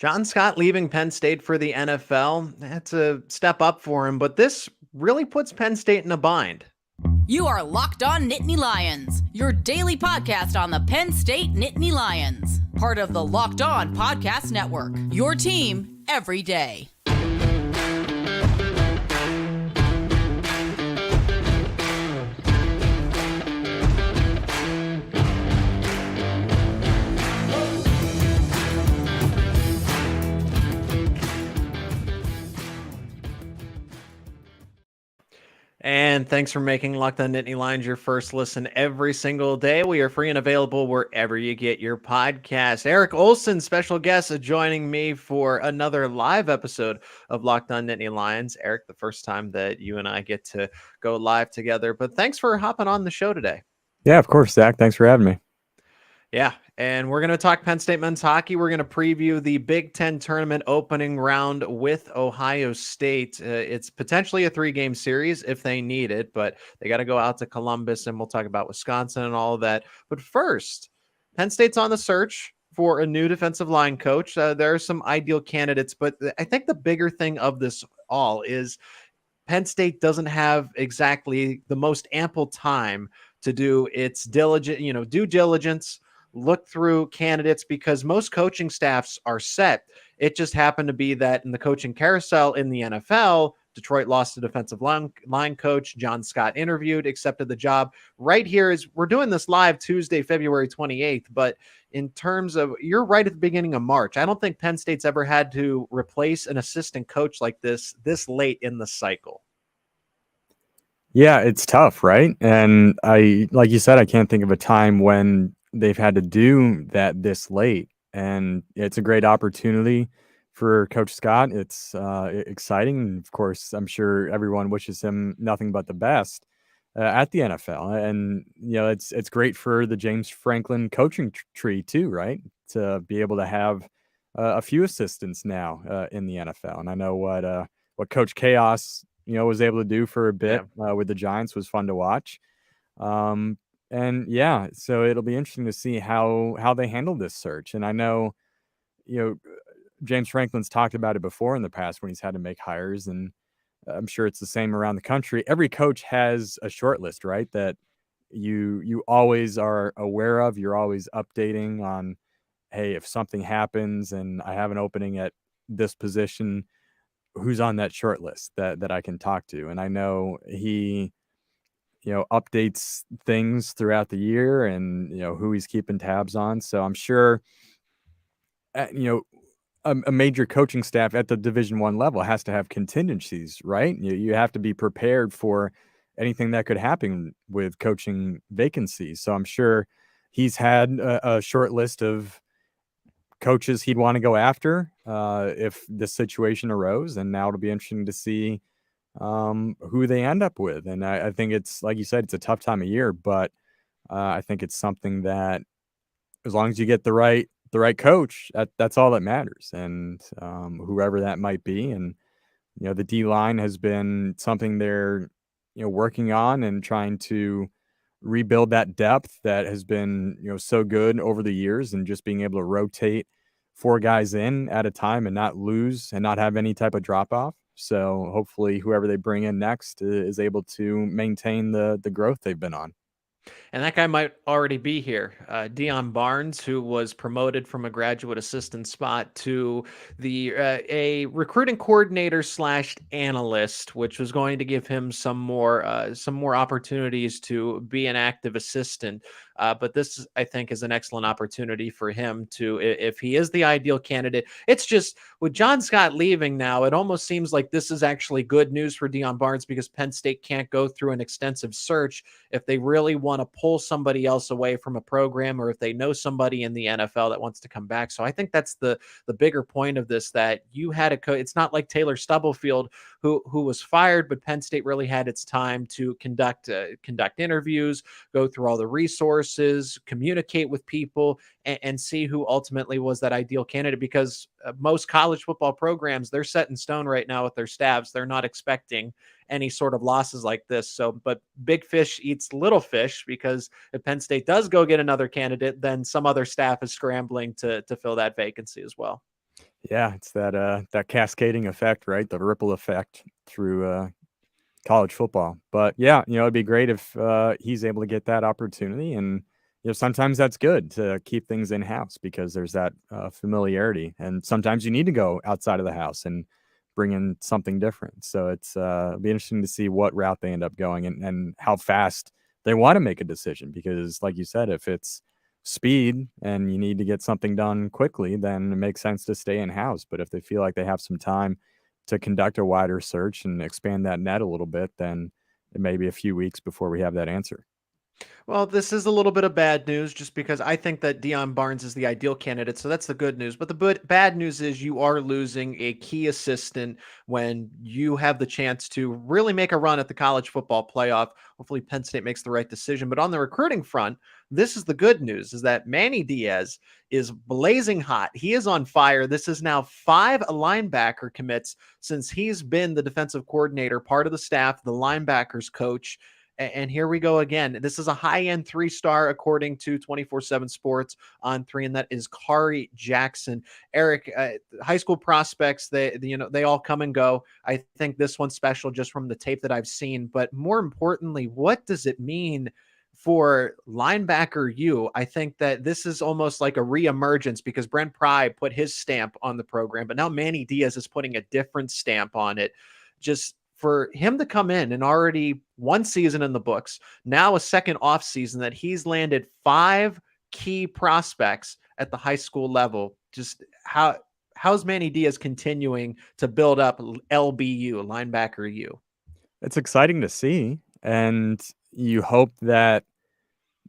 John Scott leaving Penn State for the NFL, that's a step up for him, but this really puts Penn State in a bind. You are Locked On Nittany Lions, your daily podcast on the Penn State Nittany Lions, part of the Locked On Podcast Network, your team every day. And thanks for making Locked On Nittany Lions your first listen every single day. We are free and available wherever you get your podcast. Eric Ohlson, special guest, joining me for another live episode of Locked On Nittany Lions. Eric, the first time that you and I get to go live together, but thanks for hopping on the show today. Yeah, of course, Zach. Thanks for having me. Yeah, and we're going to talk Penn State men's hockey. We're going to preview the Big Ten tournament opening round with Ohio State. It's potentially a 3-game series if they need it, but they got to go out to Columbus, and we'll talk about Wisconsin and all of that. But first, Penn State's on the search for a new defensive line coach. There are some ideal candidates, but I think the bigger thing of this all is Penn State doesn't have exactly the most ample time to do its due diligence, look through candidates, because most coaching staffs are set. It just happened to be that in the coaching carousel in the NFL, Detroit lost a defensive line coach. John Scott interviewed, accepted the job. Right here is, we're doing this live Tuesday, February 28th, but in terms of, you're right at the beginning of March. I don't think Penn State's ever had to replace an assistant coach like this late in the cycle. Yeah, it's tough, right? And like you said, I can't think of a time when they've had to do that this late, and it's a great opportunity for Coach Scott. It's exciting. Of course, I'm sure everyone wishes him nothing but the best at the NFL, and it's great for the James Franklin coaching tree too, right? To be able to have a few assistants now in the NFL. And I know what Coach Chaos was able to do for a bit with the Giants was fun to watch. And yeah, so it'll be interesting to see how they handle this search. And I know, James Franklin's talked about it before in the past when he's had to make hires, and I'm sure it's the same around the country. Every coach has a short list, right? That you always are aware of. You're always updating on, hey, if something happens and I have an opening at this position, who's on that short list that I can talk to. And I know he updates things throughout the year, and who he's keeping tabs on. So I'm sure a major coaching staff at the Division I level has to have contingencies, right? You have to be prepared for anything that could happen with coaching vacancies. So I'm sure he's had a short list of coaches he'd want to go after if this situation arose, and now it'll be interesting to see who they end up with. And I think it's, like you said, it's a tough time of year, but I think it's something that, as long as you get the right coach, that's all that matters. And whoever that might be. And the D line has been something they're working on and trying to rebuild that depth that has been so good over the years, and just being able to rotate 4 guys in at a time and not lose and not have any type of drop off. So hopefully whoever they bring in next is able to maintain the growth they've been on. And that guy might already be here. Dion Barnes, who was promoted from a graduate assistant spot to a recruiting coordinator / analyst, which was going to give him some more opportunities to be an active assistant. But this, I think, is an excellent opportunity for him to, if he is the ideal candidate. It's just, with John Scott leaving now, it almost seems like this is actually good news for Dion Barnes, because Penn State can't go through an extensive search if they really want to pull somebody else away from a program, or if they know somebody in the NFL that wants to come back. So I think that's the bigger point of this, that you had it's not like Taylor Stubblefield who was fired, but Penn State really had its time to conduct interviews, go through all the resources, communicate with people, and see who ultimately was that ideal candidate. Because most college football programs, they're set in stone right now with their staffs. They're not expecting any sort of losses like this. So, but big fish eats little fish, because if Penn State does go get another candidate, then some other staff is scrambling to fill that vacancy as well. Yeah, it's that cascading effect, right? The ripple effect through college football. But yeah, it'd be great if he's able to get that opportunity. And sometimes that's good to keep things in house because there's that familiarity. And sometimes you need to go outside of the house and bring in something different. So it'll be interesting to see what route they end up going and how fast they want to make a decision. Because, like you said, if it's speed and you need to get something done quickly, then it makes sense to stay in house. But if they feel like they have some time to conduct a wider search and expand that net a little bit, then it may be a few weeks before we have that answer. Well, this is a little bit of bad news just because I think that Dion Barnes is the ideal candidate. So that's the good news. But the bad news is you are losing a key assistant when you have the chance to really make a run at the college football playoff. Hopefully Penn State makes the right decision. But on the recruiting front, this is the good news is that Manny Diaz is blazing hot. He is on fire. This is now 5 linebacker commits since he's been the defensive coordinator, part of the staff, the linebackers coach. And here we go again. This is a high-end 3-star, according to 24/7 Sports on 3, and that is Kari Jackson. Eric, high school prospects, they all come and go. I think this one's special just from the tape that I've seen. But more importantly, what does it mean for linebacker U? I think that this is almost like a reemergence because Brent Pry put his stamp on the program, but now Manny Diaz is putting a different stamp on it. Just for him to come in and already one season in the books, now a second off season that he's landed 5 key prospects at the high school level. Just how's Manny Diaz continuing to build up LBU, linebacker U? It's exciting to see. And you hope that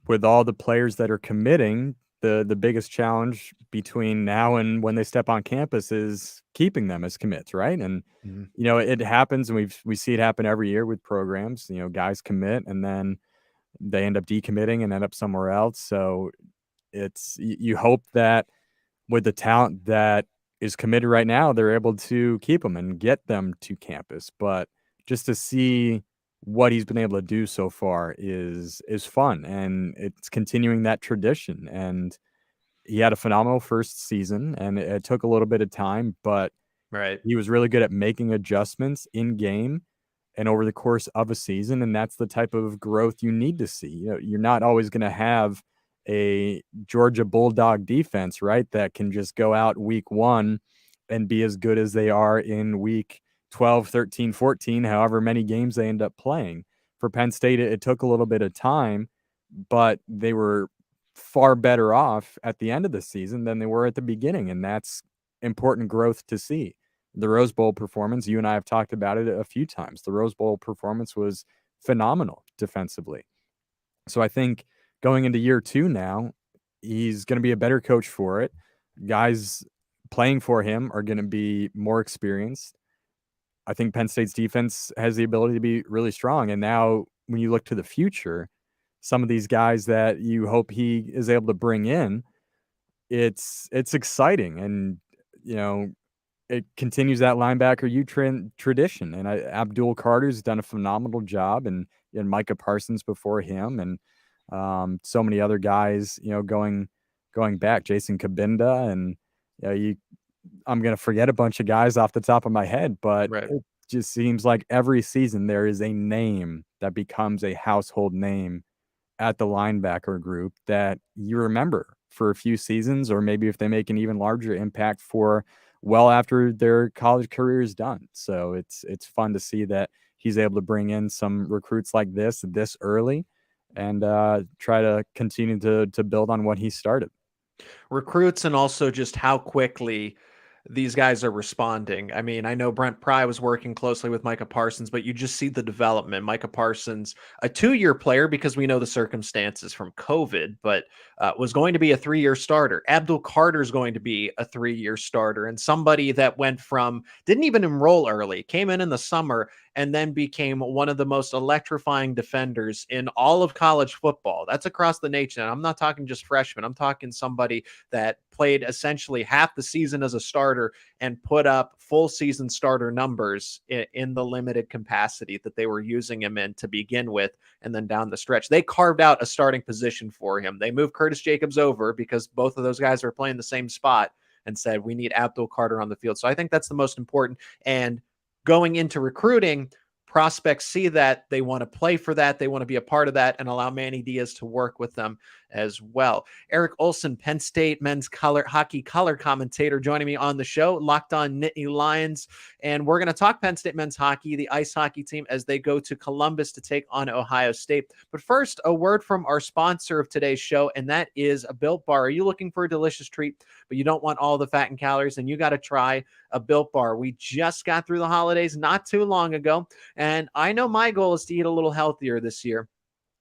with all the players that are committing, the biggest challenge between now and when they step on campus is keeping them as commits, right? And it happens, and we see it happen every year with programs. Guys commit and then they end up decommitting and end up somewhere else. So you hope that with the talent that is committed right now, they're able to keep them and get them to campus. But just to see what he's been able to do so far is fun, and it's continuing that tradition. And he had a phenomenal first season, and it took a little bit of time, but Right. he was really good at making adjustments in game and over the course of a season. And that's the type of growth you need to see. You're not always going to have a Georgia Bulldog defense, right, that can just go out week 1 and be as good as they are in week 12, 13, 14, however many games they end up playing. For Penn State, it took a little bit of time, but they were far better off at the end of the season than they were at the beginning. And that's important growth to see. The Rose Bowl performance, you and I have talked about it a few times. The Rose Bowl performance was phenomenal defensively. So I think going into year 2 now, he's going to be a better coach for it. Guys playing for him are going to be more experienced. I think Penn State's defense has the ability to be really strong. And now when you look to the future, some of these guys that you hope he is able to bring in, it's exciting. And, it continues that linebacker U tradition. And Abdul Carter's done a phenomenal job, and Micah Parsons before him, and so many other guys, going back, Jason Kabinda, and I'm going to forget a bunch of guys off the top of my head, but Right. it just seems like every season there is a name that becomes a household name at the linebacker group that you remember for a few seasons, or maybe if they make an even larger impact for well after their college career is done. So it's fun to see that he's able to bring in some recruits like this early and try to continue to build on what he started. Recruits and also just how quickly these guys are responding. I mean, I know Brent Pry was working closely with Micah Parsons, but you just see the development. Micah Parsons, a 2-year player because we know the circumstances from COVID, but was going to be a 3-year starter. Abdul Carter is going to be a 3-year starter, and somebody that went from didn't even enroll early, came in the summer, and then became one of the most electrifying defenders in all of college football. That's across the nation. And I'm not talking just freshmen. I'm talking somebody that played essentially half the season as a starter and put up full season starter numbers in the limited capacity that they were using him in to begin with. And then down the stretch, they carved out a starting position for him. They moved Curtis Jacobs over because both of those guys are playing the same spot. and said, we need Abdul Carter on the field. So I think that's the most important. And going into recruiting, prospects see that, they want to play for that, they want to be a part of that, and allow Manny Diaz to work with them as well. Eric Ohlson, Penn State men's hockey color commentator, joining me on the show, Locked On Nittany Lions, and we're going to talk Penn State men's hockey, the ice hockey team, as they go to Columbus to take on Ohio State. But first, a word from our sponsor of today's show, and that is a Built Bar. Are you looking for a delicious treat, but you don't want all the fat and calories? And you got to try a Built Bar. We just got through the holidays not too long ago, and I know my goal is to eat a little healthier this year.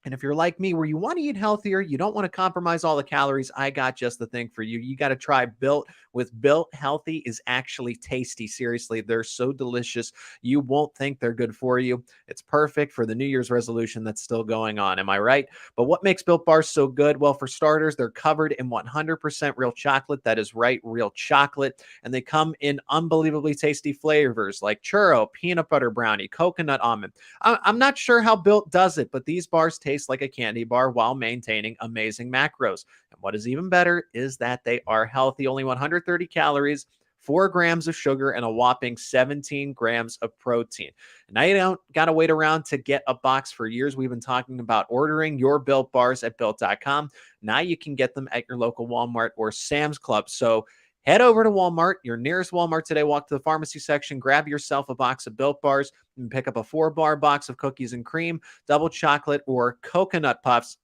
And if you're like me, where you want to eat healthier, you don't want to compromise all the calories, I got just the thing for you. You got to try Built. With Built, healthy is actually tasty. Seriously, they're so delicious. You won't think they're good for you. It's perfect for the New Year's resolution that's still going on. Am I right? But what makes Built Bars so good? Well, for starters, they're covered in 100% real chocolate. That is right, real chocolate. And they come in unbelievably tasty flavors like churro, peanut butter brownie, coconut almond. I'm not sure how Built does it, but these bars taste like a candy bar while maintaining amazing macros. And what is even better is that they are healthy. Only 130 calories, 4 grams of sugar, and a whopping 17 grams of protein. And now you don't got to wait around to get a box. For years, we've been talking about ordering your Built Bars at Built.com. Now you can get them at your local Walmart or Sam's Club. So head over to Walmart, your nearest Walmart today, walk to the pharmacy section, grab yourself a box of Built Bars, and pick up a 4-bar box of cookies and cream, double chocolate, or coconut puffs.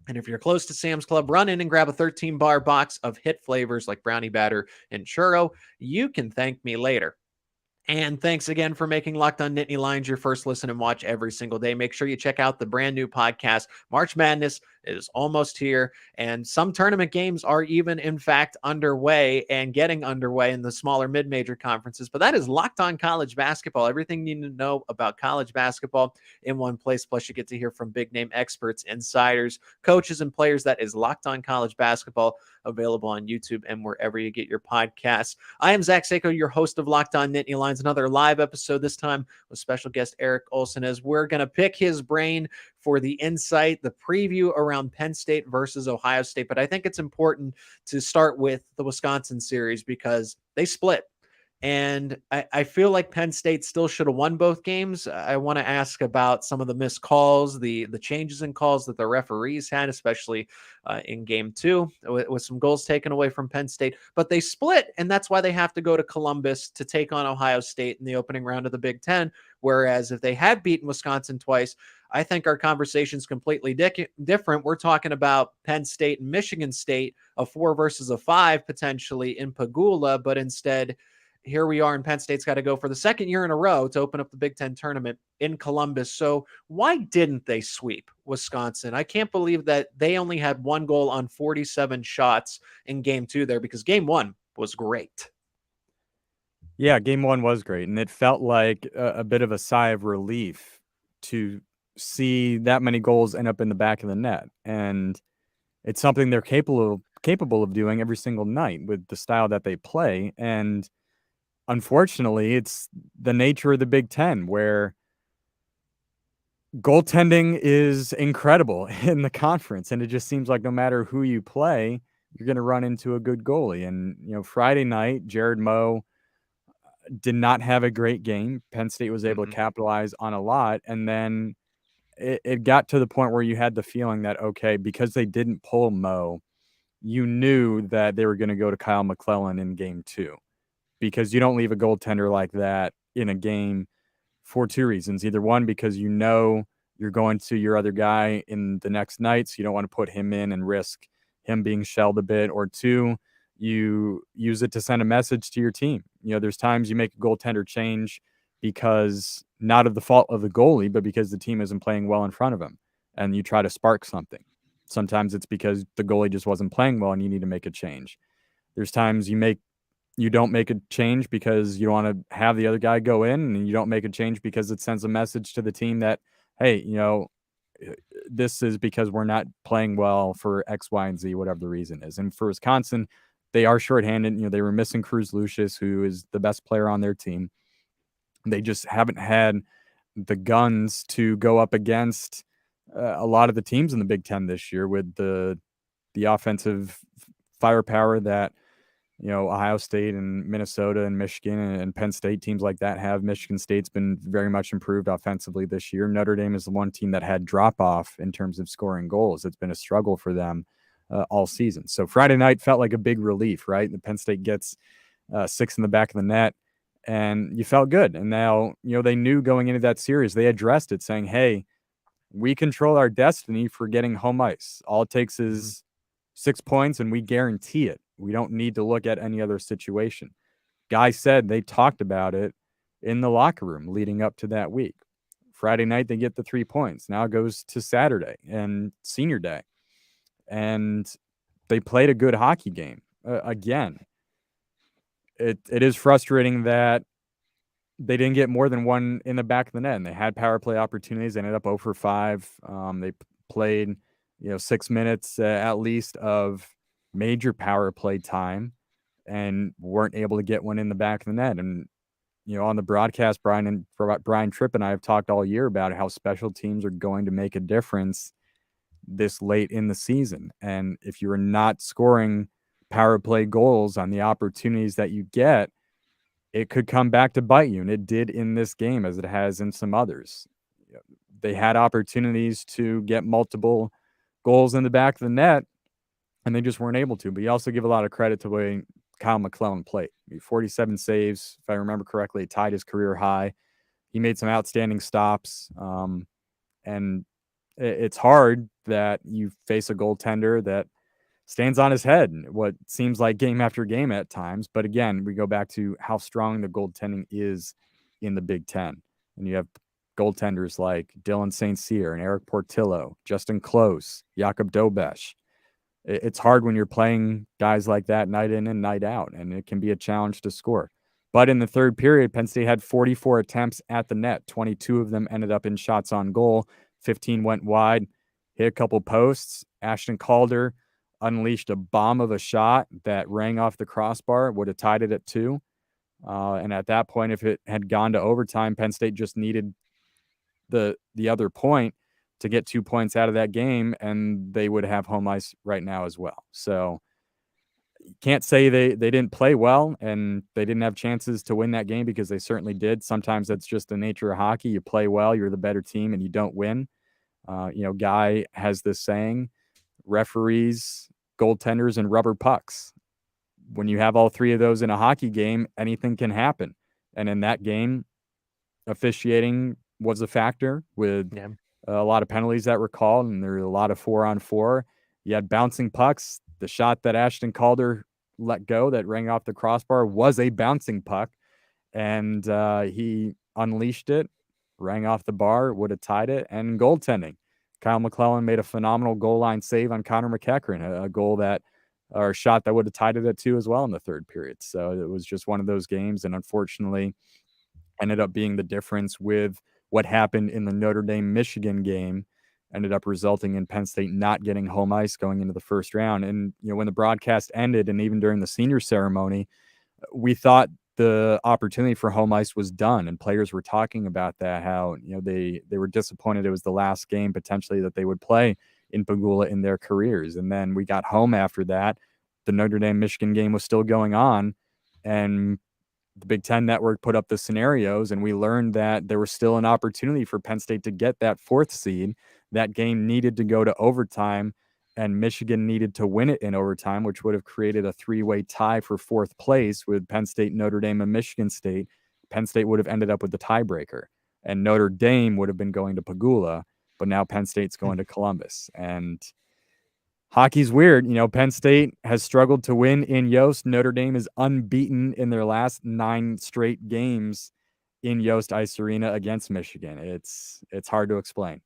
And if you're close to Sam's Club, run in and grab a 13-bar box of hit flavors like brownie batter and churro. You can thank me later. And thanks again for making Locked On Nittany Lions your first listen and watch every single day. Make sure you check out the brand new podcast. March Madness is almost here, and some tournament games are even, in fact, underway and getting underway in the smaller mid-major conferences. But that is Locked On College Basketball. Everything you need to know about college basketball in one place. Plus, you get to hear from big-name experts, insiders, coaches, and players. That is Locked On College Basketball, available on YouTube and wherever you get your podcasts. I am Zach Seko, your host of Locked On Nittany Lions. Another live episode, this time with special guest Eric Ohlson, as we're going to pick his brain for the insight, the preview around Penn State versus Ohio State. But I think it's important to start with the Wisconsin series because they split. And I feel like Penn State still should have won both games. I want to ask about some of the missed calls, the changes in calls that the referees had, especially in game 2, with some goals taken away from Penn State. But they split, and that's why they have to go to Columbus to take on Ohio State in the opening round of the Big Ten. Whereas if they had beaten Wisconsin twice, I think our conversation's completely different. We're talking about Penn State and Michigan State, a 4 versus a 5 potentially in Pagula, but instead, here we are, and Penn State's got to go for the second year in a row to open up the Big Ten tournament in Columbus. So why didn't they sweep Wisconsin? I can't believe that they only had 1 goal on 47 shots in game 2 there, because game 1 was great. Yeah, game 1 was great, and it felt like a bit of a sigh of relief to see that many goals end up in the back of the net. And it's something they're capable of doing every single night with the style that they play. And unfortunately, it's the nature of the Big Ten, where goaltending is incredible in the conference, and it just seems like no matter who you play, you're going to run into a good goalie. And Friday night, Jared Moe did not have a great game. Penn State was able to capitalize on a lot, and then it got to the point where you had the feeling that, okay, because they didn't pull Moe, you knew that they were going to go to Kyle McClellan in game 2. Because you don't leave a goaltender like that in a game for 2 reasons. Either one, because you're going to your other guy in the next night, so you don't want to put him in and risk him being shelled a bit. Or 2, you use it to send a message to your team. There's times you make a goaltender change because not of the fault of the goalie, but because the team isn't playing well in front of him, and you try to spark something. Sometimes it's because the goalie just wasn't playing well and you need to make a change. There's times you don't make a change because you want to have the other guy go in, and you don't make a change because it sends a message to the team that, hey, this is because we're not playing well for X, Y, and Z, whatever the reason is. And for Wisconsin, they are shorthanded. They were missing Cruz Lucius, who is the best player on their team. They just haven't had the guns to go up against a lot of the teams in the Big Ten this year with the offensive firepower that Ohio State and Minnesota and Michigan and Penn State, teams like that have. Michigan State's been very much improved offensively this year. Notre Dame is the one team that had drop off in terms of scoring goals. It's been a struggle for them all season. So Friday night felt like a big relief, right? The Penn State gets 6 in the back of the net, and you felt good. And now, they knew going into that series, they addressed it saying, hey, we control our destiny for getting home ice. All it takes is 6 points and we guarantee it. We don't need to look at any other situation. Guy said they talked about it in the locker room leading up to that week. Friday night, they get the 3 points. Now it goes to Saturday and senior day. And they played a good hockey game. Again, it is frustrating that they didn't get more than one in the back of the net, and they had power play opportunities. They ended up 0 for 5. They played, 6 minutes at least of major power play time and weren't able to get one in the back of the net. And, on the broadcast, Brian Tripp and I have talked all year about how special teams are going to make a difference this late in the season. And if you're not scoring power play goals on the opportunities that you get, it could come back to bite you. And it did in this game, as it has in some others. They had opportunities to get multiple goals in the back of the net, and they just weren't able to. But you also give a lot of credit to the way Kyle McClellan played. 47 saves, if I remember correctly, tied his career high. He made some outstanding stops. And it's hard that you face a goaltender that stands on his head, what seems like game after game at times. But again, we go back to how strong the goaltending is in the Big Ten. And you have goaltenders like Dylan St. Cyr and Eric Portillo, Justin Close, Jakub Dobesh. It's hard when you're playing guys like that night in and night out, and it can be a challenge to score. But in the third period, Penn State had 44 attempts at the net. 22 of them ended up in shots on goal. 15 went wide, hit a couple posts. Ashton Calder unleashed a bomb of a shot that rang off the crossbar, would have tied it at 2. And at that point, if it had gone to overtime, Penn State just needed the other point to get 2 points out of that game, and they would have home ice right now as well. So you can't say they didn't play well and they didn't have chances to win that game, because they certainly did. Sometimes that's just the nature of hockey. You play well, you're the better team, and you don't win. Guy has this saying, referees, goaltenders, and rubber pucks. When you have all 3 of those in a hockey game, anything can happen. And in that game, officiating was a factor with a lot of penalties that were called, and there were a lot of 4-on-4. You had bouncing pucks. The shot that Ashton Calder let go that rang off the crossbar was a bouncing puck, and he unleashed it, rang off the bar, would have tied it. And goaltending, Kyle McClellan made a phenomenal goal line save on Connor McEachern, a goal that, or a shot that would have tied it at 2 as well in the third period. So it was just one of those games, and unfortunately ended up being the difference with what happened in the Notre Dame-Michigan game, ended up resulting in Penn State not getting home ice going into the first round. And, when the broadcast ended, and even during the senior ceremony, we thought the opportunity for home ice was done, and players were talking about that, how, they were disappointed it was the last game potentially that they would play in Pagula in their careers. And then we got home after that. The Notre Dame-Michigan game was still going on, and the Big Ten Network put up the scenarios, and we learned that there was still an opportunity for Penn State to get that 4th seed. That game needed to go to overtime, and Michigan needed to win it in overtime, which would have created a 3-way tie for 4th place with Penn State, Notre Dame, and Michigan State. Penn State would have ended up with the tiebreaker, and Notre Dame would have been going to Pagula, but now Penn State's going to Columbus. And hockey's weird. Penn State has struggled to win in Yost. Notre Dame is unbeaten in their last 9 straight games in Yost Ice Arena against Michigan. It's hard to explain.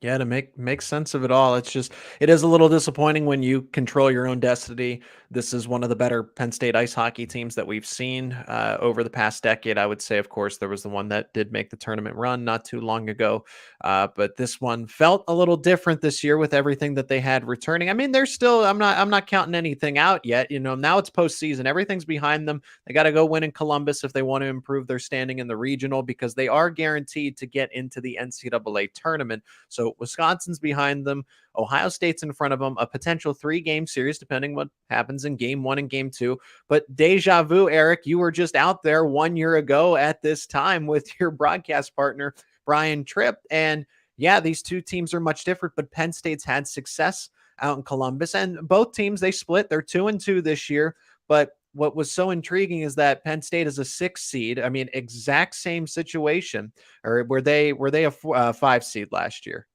Yeah, to make sense of it all, it is a little disappointing when you control your own destiny. This is one of the better Penn State ice hockey teams that we've seen over the past decade. I would say, of course, there was the one that did make the tournament run not too long ago, but this one felt a little different this year with everything that they had returning. I mean, they're still, I'm not counting anything out yet. Now it's postseason, everything's behind them. They got to go win in Columbus if they want to improve their standing in the regional, because they are guaranteed to get into the NCAA tournament. So but Wisconsin's behind them. Ohio State's in front of them, a potential 3-game series, depending what happens in game 1 and game 2. But deja vu, Eric, you were just out there 1 year ago at this time with your broadcast partner, Brian Tripp. And yeah, these two teams are much different, but Penn State's had success out in Columbus, and both teams, they split. They're 2-2 this year. But what was so intriguing is that Penn State is a 6 seed. I mean, exact same situation. Or were they a 5 seed last year?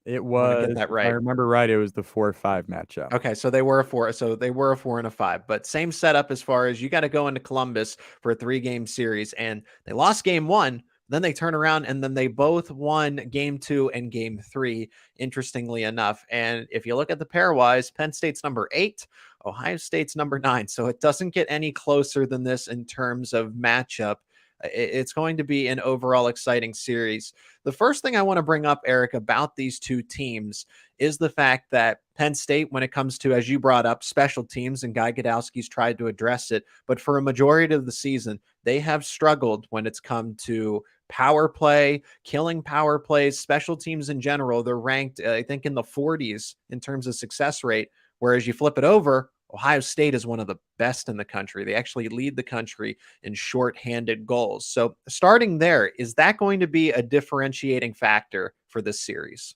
It was, get that if I right. remember right, it was the 4-5 matchup. Okay, so they were a 4. So they were a 4 and a 5, but same setup as far as you got to go into Columbus for a 3-game series, and they lost game 1. Then they turn around and then they both won game 2 and game 3, interestingly enough. And if you look at the pairwise, Penn State's number 8, Ohio State's number 9. So it doesn't get any closer than this in terms of matchup. It's going to be an overall exciting series. The first thing I want to bring up, Eric, about these two teams is the fact that Penn State, when it comes to, as you brought up, special teams, and Guy Godowski's tried to address it, but for a majority of the season, they have struggled when it's come to power play, killing power plays, special teams in general. They're ranked, I think, in the 40s in terms of success rate, whereas you flip it over, Ohio State is one of the best in the country. They actually lead the country in shorthanded goals. So starting there, is that going to be a differentiating factor for this series?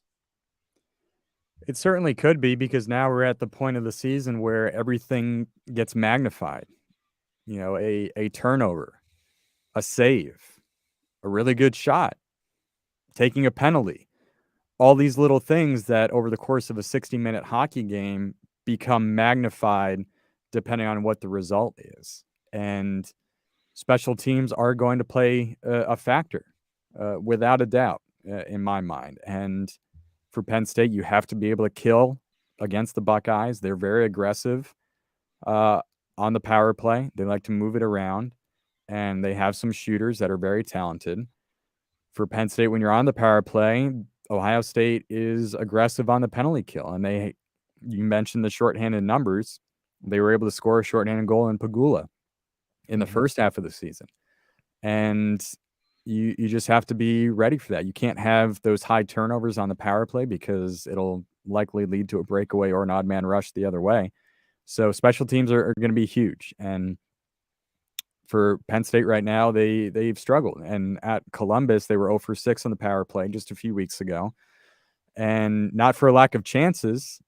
It certainly could be, because now we're at the point of the season where everything gets magnified. You know, a turnover, a save, a really good shot, taking a penalty, all these little things that over the course of a 60-minute hockey game become magnified depending on what the result is. And special teams are going to play a factor, without a doubt, in my mind. And for Penn State, you have to be able to kill against the Buckeyes. They're very aggressive on the power play. They like to move it around, and they have some shooters that are very talented. For Penn State, when you're on the power play, Ohio State is aggressive on the penalty kill, and you mentioned the shorthanded numbers. They were able to score a shorthanded goal in Pagula in the first half of the season. And you just have to be ready for that. You can't have those high turnovers on the power play, because it'll likely lead to a breakaway or an odd man rush the other way. So special teams are going to be huge. And for Penn State right now, they've struggled. And at Columbus, they were 0 for 6 on the power play just a few weeks ago. And not for a lack of chances.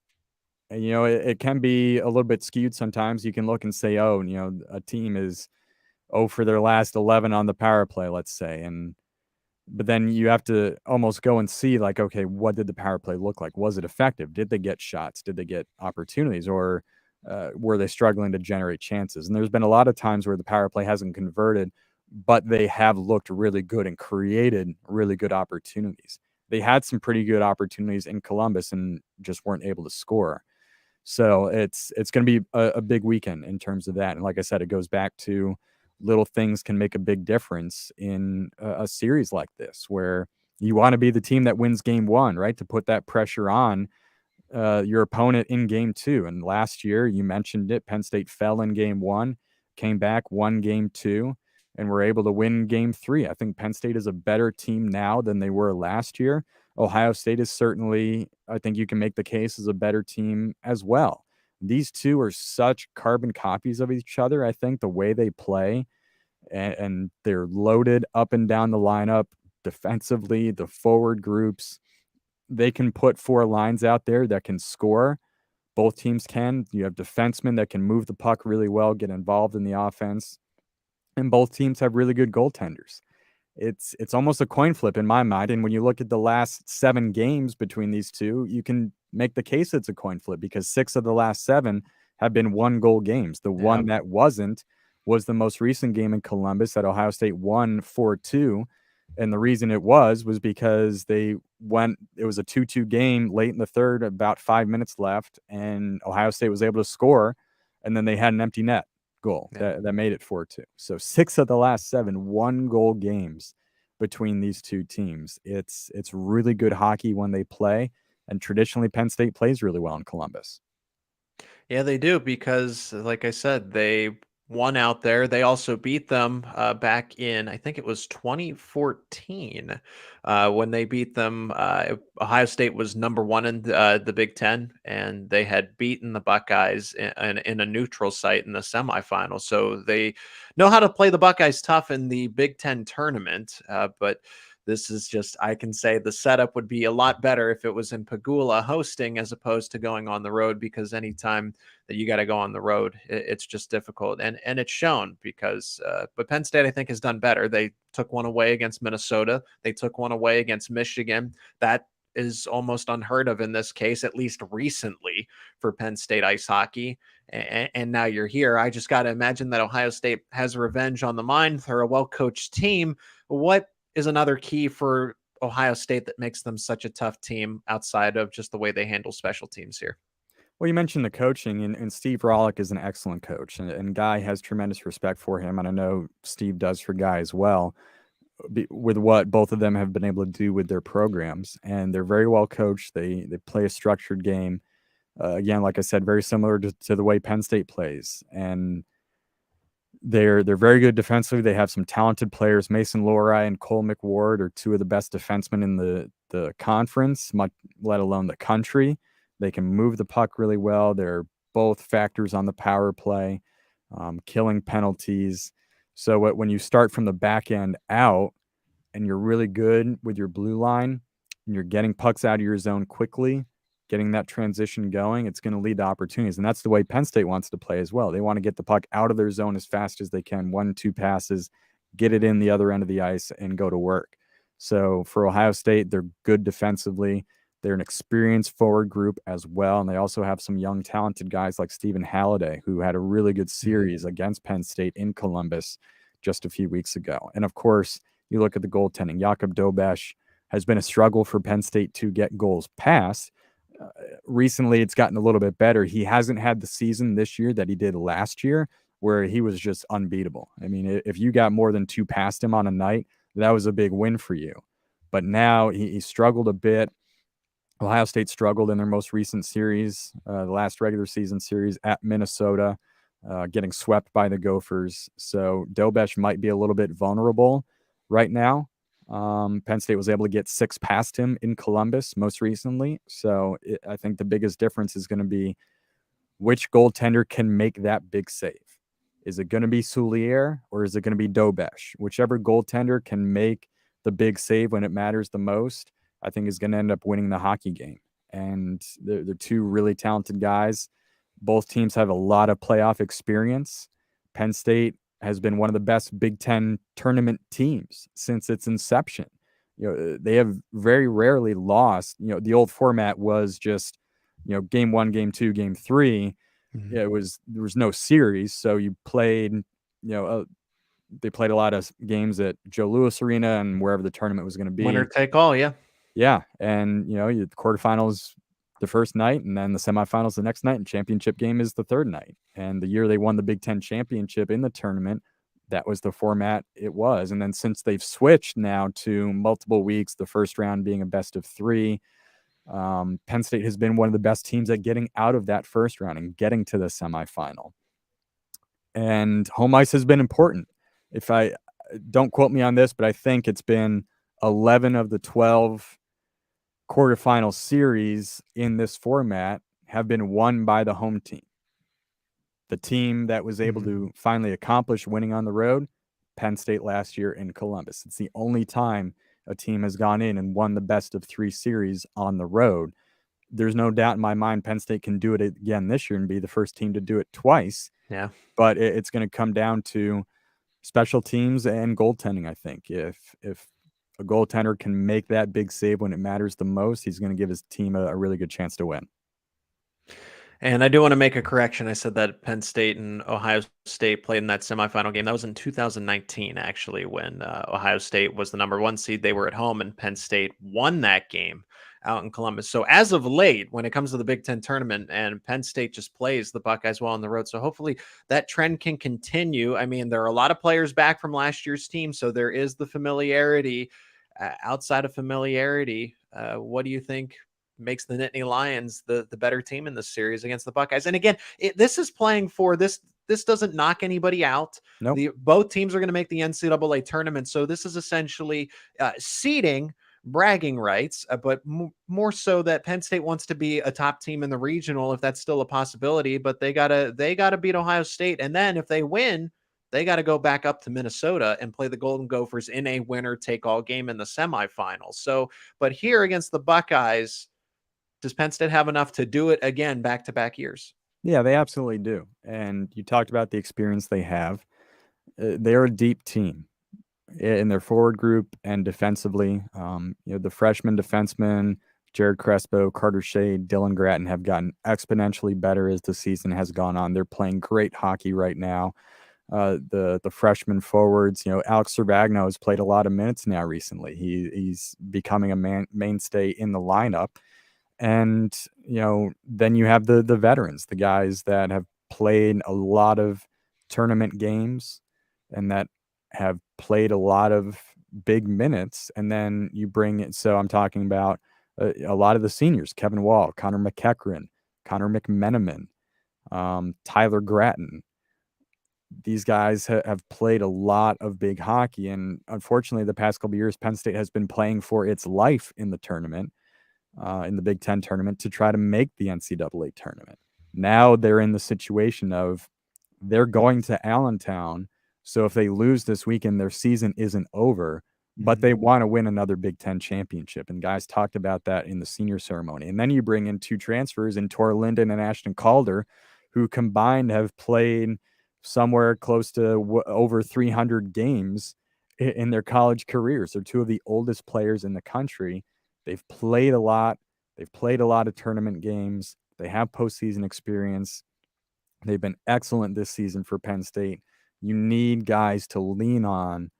And, you know, it can be a little bit skewed sometimes. You can look and say, oh, you know, a team is 0 for their last 11 on the power play, let's say. But then you have to almost go and see, like, okay, what did the power play look like? Was it effective? Did they get shots? Did they get opportunities? Or were they struggling to generate chances? And there's been a lot of times where the power play hasn't converted, but they have looked really good and created really good opportunities. They had some pretty good opportunities in Columbus and just weren't able to score. So it's going to be a big weekend in terms of that. And like I said, it goes back to little things can make a big difference in a series like this, where you want to be the team that wins game 1, right? To put that pressure on your opponent in game 2. And last year, you mentioned it, Penn State fell in game 1, came back, won game 2, and were able to win game 3. I think Penn State is a better team now than they were last year. Ohio State is certainly, I think you can make the case, as a better team as well. These two are such carbon copies of each other. I think the way they play, and they're loaded up and down the lineup defensively, the forward groups, they can put 4 lines out there that can score. Both teams can. You have defensemen that can move the puck really well, get involved in the offense. And both teams have really good goaltenders. It's almost a coin flip in my mind. And when you look at the last 7 games between these two, you can make the case it's a coin flip, because 6 of the last 7 have been 1-goal games. The one that wasn't was the most recent game in Columbus that Ohio State won 4-2. And the reason it was because it was a 2-2 game late in the third, about 5 minutes left, and Ohio State was able to score, and then they had an empty net goal that made it 4-2. So 6 of the last 7 1-goal games between these two teams. It's really good hockey when they play, and traditionally Penn State plays really well in Columbus. Yeah, they do, because like I said, they one out there. They also beat them back in, I think it was 2014, when they beat them. Ohio State was number one in the Big Ten, and they had beaten the Buckeyes in a neutral site in the semifinal. So they know how to play the Buckeyes tough in the Big Ten tournament. But this is just, I can say the setup would be a lot better if it was in Pagula hosting as opposed to going on the road, because anytime that you got to go on the road, it's just difficult. And it's shown because, but Penn State, I think, has done better. They took one away against Minnesota. They took one away against Michigan. That is almost unheard of in this case, at least recently, for Penn State ice hockey. And now you're here. I just got to imagine that Ohio State has revenge on the mind. They're a well-coached team. What is another key for Ohio State that makes them such a tough team outside of just the way they handle special teams here? Well, you mentioned the coaching, and Steve Rollick is an excellent coach, and Guy has tremendous respect for him, and I know Steve does for Guy as well, with what both of them have been able to do with their programs. And they're very well coached. They play a structured game. Again, like I said, very similar to the way Penn State plays. And they're very good defensively. They have some talented players. Mason Lohrei and Cole McWard are two of the best defensemen in the conference, let alone the country. They can move the puck really well. They're both factors on the power play, killing penalties. So when you start from the back end out and you're really good with your blue line and you're getting pucks out of your zone quickly, getting that transition going, it's going to lead to opportunities. And that's the way Penn State wants to play as well. They want to get the puck out of their zone as fast as they can, 1-2 passes, get it in the other end of the ice and go to work. So for Ohio State, they're good defensively. They're an experienced forward group as well. And they also have some young, talented guys like Stephen Halliday, who had a really good series against Penn State in Columbus just a few weeks ago. And of course, you look at the goaltending. Jakub Dobeš has been a struggle for Penn State to get goals past. Recently, it's gotten a little bit better. He hasn't had the season this year that he did last year, where he was just unbeatable. I mean, if you got more than 2 past him on a night, that was a big win for you. But now he struggled a bit. Ohio State struggled in their most recent series, the last regular season series at Minnesota, getting swept by the Gophers. So Dobeš might be a little bit vulnerable right now. Penn State was able to get 6 past him in Columbus most recently. So I think the biggest difference is going to be which goaltender can make that big save. Is it going to be Soulier or is it going to be Dobeš? Whichever goaltender can make the big save when it matters the most, I think is going to end up winning the hockey game. And they're 2 really talented guys. Both teams have a lot of playoff experience. Penn State has been one of the best Big Ten tournament teams since its inception. They have very rarely lost. The old format was just, game 1, game 2, game 3. Mm-hmm. There was no series. So you played, they played a lot of games at Joe Louis Arena and wherever the tournament was going to be. Winner take all. Yeah. Yeah. And, the quarterfinals the first night, and then the semifinals the next night, and championship game is the third night. And the year they won the Big Ten championship in the tournament, that was the format it was. And then since they've switched now to multiple weeks, the first round being a best of 3, Penn State has been one of the best teams at getting out of that first round and getting to the semifinal. And home ice has been important. If I don't quote me on this, but I think it's been 11 of the 12 quarterfinal series in this format have been won by the home team. The team that was able to finally accomplish winning on the road, Penn State last year in Columbus. It's the only time a team has gone in and won the best of 3 series on the road. There's no doubt in my mind Penn State can do it again this year and be the first team to do it twice. Yeah. But it's going to come down to special teams and goaltending, I think. If a goaltender can make that big save when it matters the most, he's going to give his team a really good chance to win. And I do want to make a correction. I said that Penn State and Ohio State played in that semifinal game. That was in 2019, actually, when Ohio State was the number 1 seed. They were at home, and Penn State won that game out in Columbus. So as of late, when it comes to the Big Ten tournament, and Penn State just plays the Buckeyes well on the road. So hopefully that trend can continue. I mean, there are a lot of players back from last year's team, so there is the familiarity. Outside of familiarity, what do you think makes the Nittany Lions the better team in this series against the Buckeyes? And again, this is playing for this this doesn't knock anybody out. Nope. Both teams are going to make the NCAA tournament. So this is essentially seeding bragging rights, but more so that Penn State wants to be a top team in the regional, if that's still a possibility. But they gotta beat Ohio State, and then if they win, they got to go back up to Minnesota and play the Golden Gophers in a winner take all game in the semifinals. So, but here against the Buckeyes, does Penn State have enough to do it again back to back years? Yeah, they absolutely do. And you talked about the experience they have. They're a deep team in their forward group and defensively. The freshman defensemen, Jared Crespo, Carter Shade, Dylan Gratton have gotten exponentially better as the season has gone on. They're playing great hockey right now. The freshman forwards, Alex Servagno has played a lot of minutes now recently. He's becoming a mainstay in the lineup. And, then you have the veterans, the guys that have played a lot of tournament games and that have played a lot of big minutes. And then you bring it. So I'm talking about a lot of the seniors, Kevin Wall, Connor McEachran, Connor McMenamin, Tyler Gratton. These guys have played a lot of big hockey. And unfortunately, the past couple of years, Penn State has been playing for its life in the tournament. In the Big Ten tournament to try to make the NCAA tournament. Now they're in the situation of they're going to Allentown. So if they lose this weekend, their season isn't over, but they want to win another Big Ten championship. And guys talked about that in the senior ceremony. And then you bring in two transfers in Tor Linden and Ashton Calder, who combined have played somewhere close to over 300 games in their college careers. They're two of the oldest players in the country. They've played a lot. They've played a lot of tournament games. They have postseason experience. They've been excellent this season for Penn State. You need guys to lean on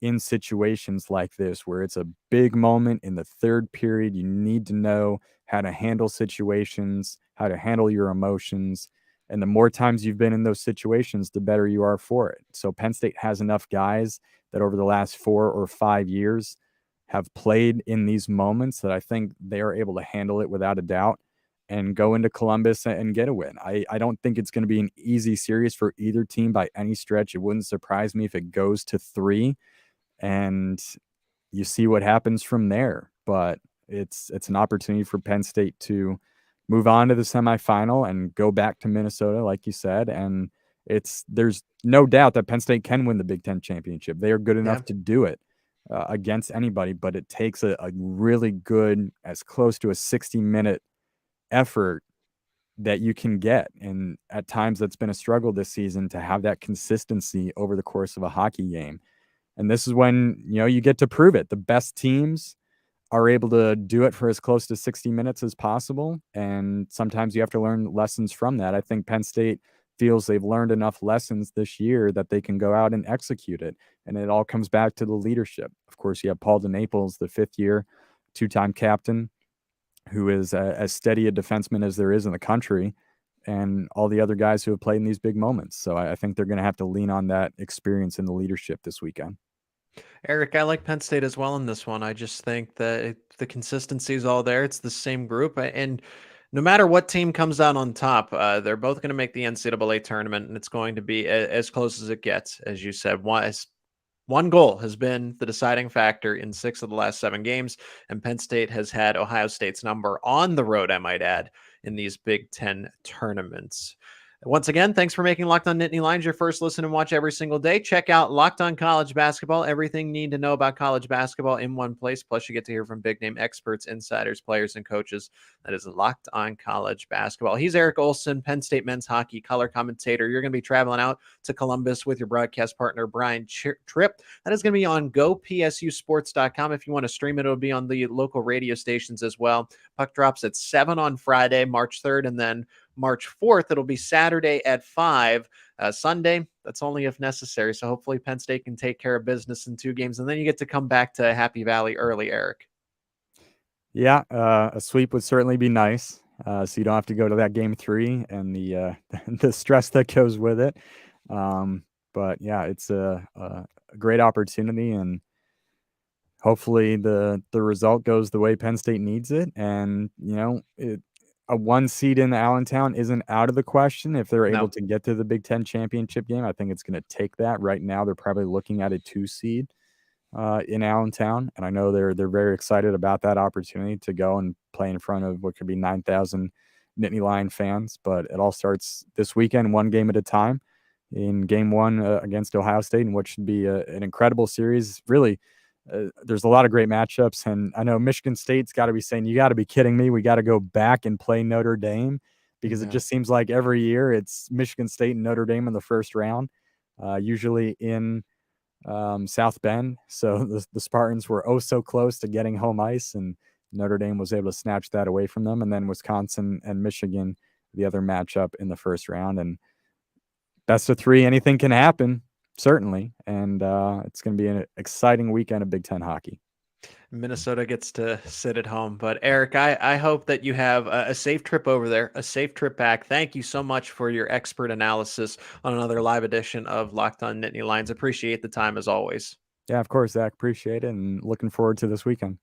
in situations like this where it's a big moment in the third period. You need to know how to handle situations, how to handle your emotions. And the more times you've been in those situations, the better you are for it. So Penn State has enough guys that over the last 4 or 5 years have played in these moments that I think they are able to handle it without a doubt and go into Columbus and get a win. I don't think it's going to be an easy series for either team by any stretch. It wouldn't surprise me if it goes to 3 and you see what happens from there. But it's an opportunity for Penn State to move on to the semifinal and go back to Minnesota, like you said. And there's no doubt that Penn State can win the Big Ten championship. They are good enough to do it. Against anybody, but it takes a really good, as close to a 60-minute effort that you can get. And at times that's been a struggle this season to have that consistency over the course of a hockey game. And this is when, you get to prove it. The best teams are able to do it for as close to 60 minutes as possible. And sometimes you have to learn lessons from that. I think Penn State feels they've learned enough lessons this year that they can go out and execute it. And it all comes back to the leadership. Of course, you have Paul DeNaples, the 5th-year, 2-time captain, who is as steady a defenseman as there is in the country, and all the other guys who have played in these big moments. So I think they're going to have to lean on that experience and the leadership this weekend. Eric, I like Penn State as well in this one. I just think that the consistency is all there. It's the same group. And no matter what team comes out on top, they're both going to make the NCAA tournament, and it's going to be as close as it gets. As you said, one goal has been the deciding factor in 6 of the last 7 games, and Penn State has had Ohio State's number on the road, I might add, in these Big Ten tournaments. Once again, thanks for making Locked On Nittany Lions your first listen and watch every single day. Check out Locked On College Basketball. Everything you need to know about college basketball in one place. Plus, you get to hear from big-name experts, insiders, players, and coaches. That is Locked On College Basketball. He's Eric Ohlson, Penn State men's hockey color commentator. You're going to be traveling out to Columbus with your broadcast partner, Brian Tripp. That is going to be on GoPSUSports.com. If you want to stream it, it'll be on the local radio stations as well. Puck drops at 7 on Friday, March 3rd, and then March 4th, it'll be Saturday at 5. Sunday, that's only if necessary. So hopefully Penn State can take care of business in 2 games, and then you get to come back to Happy Valley early, Eric. Yeah, a sweep would certainly be nice. So you don't have to go to that game 3 and the the stress that goes with it. But yeah, it's a great opportunity, and hopefully the result goes the way Penn State needs it. And a 1 seed in Allentown isn't out of the question if they're able No. to get to the Big Ten championship game. I think it's going to take that. Right now, they're probably looking at a 2 seed in Allentown, and I know they're very excited about that opportunity to go and play in front of what could be 9,000 Nittany Lion fans. But it all starts this weekend, one game at a time. In game one against Ohio State, in what should be an incredible series. Really, there's a lot of great matchups, and I know Michigan State's got to be saying, "You got to be kidding me! We got to go back and play Notre Dame," because it just seems like every year it's Michigan State and Notre Dame in the first round, usually in South Bend. So the Spartans were oh so close to getting home ice, and Notre Dame was able to snatch that away from them. And then Wisconsin and Michigan, the other matchup in the first round, and best of 3, anything can happen, certainly. And it's going to be an exciting weekend of Big Ten hockey. Minnesota gets to sit at home. But Eric, I hope that you have a safe trip over there, a safe trip back. Thank you so much for your expert analysis on another live edition of Locked On Nittany Lions. Appreciate the time as always. Yeah, of course, Zach. Appreciate it. And looking forward to this weekend.